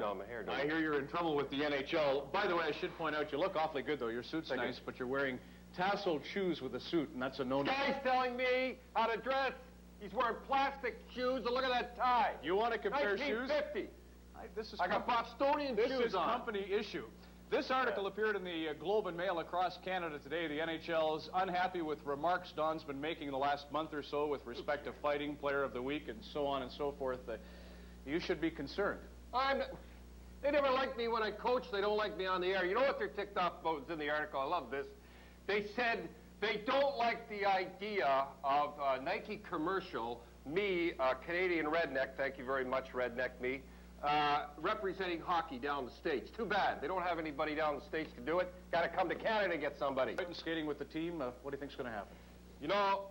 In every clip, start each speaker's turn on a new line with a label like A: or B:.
A: down my hair, don't
B: I hear you're in trouble with the NHL. By the way, I should point out, you look awfully good, though. Your suit's nice, but you're wearing tasseled shoes with a suit, and that's a no-no.
A: This guy's telling me how to dress. He's wearing plastic shoes, and look at that tie.
B: You want to compare shoes?
A: 1950.
B: I got
A: Bostonian shoes on.
B: This is company issue. This article appeared in the Globe and Mail across Canada today. The NHL's unhappy with remarks Don's been making the last month or so with respect to fighting player of the week and so on and so forth. You should be concerned.
A: They never liked me when I coached. They don't like me on the air. You know what they're ticked off about? It's in the article. I love this. They said they don't like the idea of a Nike commercial, me, Canadian redneck, thank you very much, redneck me, representing hockey down the States. Too bad. They don't have anybody down the States to do it. Got to come to Canada to get somebody.
B: Skating with the team, what do you think's going to happen?
A: You know,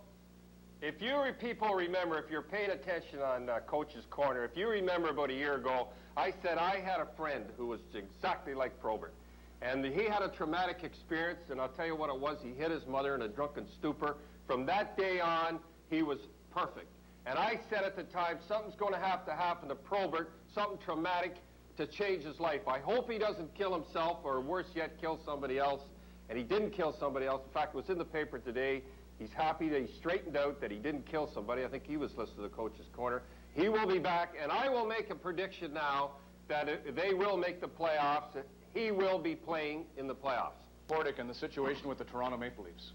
A: if you people remember, if you're paying attention on Coach's Corner, if you remember about a year ago, I said I had a friend who was exactly like Probert. And he had a traumatic experience, and I'll tell you what it was. He hit his mother in a drunken stupor. From that day on, he was perfect. And I said at the time, something's going to happen to Probert, something traumatic to change his life. I hope he doesn't kill himself, or worse yet, kill somebody else. And he didn't kill somebody else. In fact, it was in the paper today. He's happy that he straightened out that he didn't kill somebody. I think he was listening to the Coach's Corner. He will be back, and I will make a prediction now that they will make the playoffs. He will be playing in the playoffs.
B: Kordic and the situation with the Toronto Maple Leafs.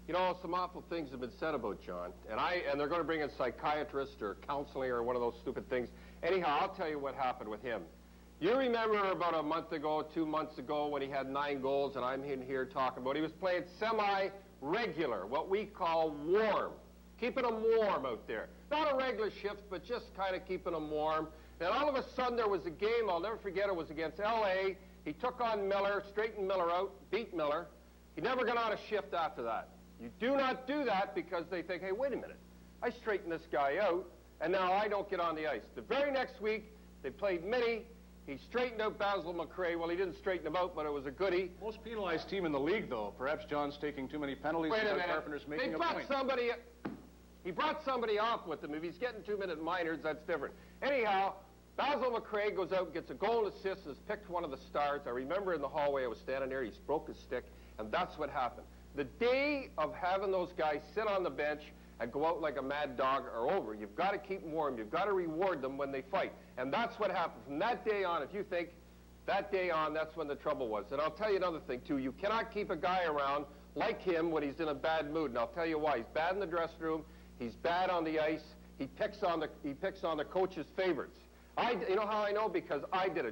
A: You know, some awful things have been said about John, and they're going to bring in psychiatrist or counseling or one of those stupid things. Anyhow, I'll tell you what happened with him. You remember about a month ago, 2 months ago, when he had 9 goals, and I'm in here talking about he was playing semi-regular, what we call warm, keeping him warm out there. Not a regular shift, but just kind of keeping him warm. And all of a sudden, there was a game, I'll never forget, it was against L.A. He took on Miller, straightened Miller out, beat Miller. He never got out of shift after that. You do not do that because they think, hey, wait a minute. I straightened this guy out, and now I don't get on the ice. The very next week, they played Mitty. He straightened out Basil McRae. Well, he didn't straighten him out, but it was a goodie.
B: Most penalized team in the league, though. Perhaps John's taking too many penalties.
A: Wait a minute.
B: Carpenter's making
A: They
B: a
A: brought
B: point.
A: somebody... He brought somebody off with him. If he's getting 2-minute minors, that's different. Anyhow, Basil McRae goes out and gets a goal and assist and has picked one of the stars. I remember in the hallway, I was standing there, he broke his stick, and that's what happened. The day of having those guys sit on the bench and go out like a mad dog are over. You've got to keep them warm. You've got to reward them when they fight. And that's what happened. From that day on, if you think that day on, that's when the trouble was. And I'll tell you another thing, too. You cannot keep a guy around like him when he's in a bad mood. And I'll tell you why. He's bad in the dressing room. He's bad on the ice. He picks on the coach's favorites. You know how I know? Because I did it.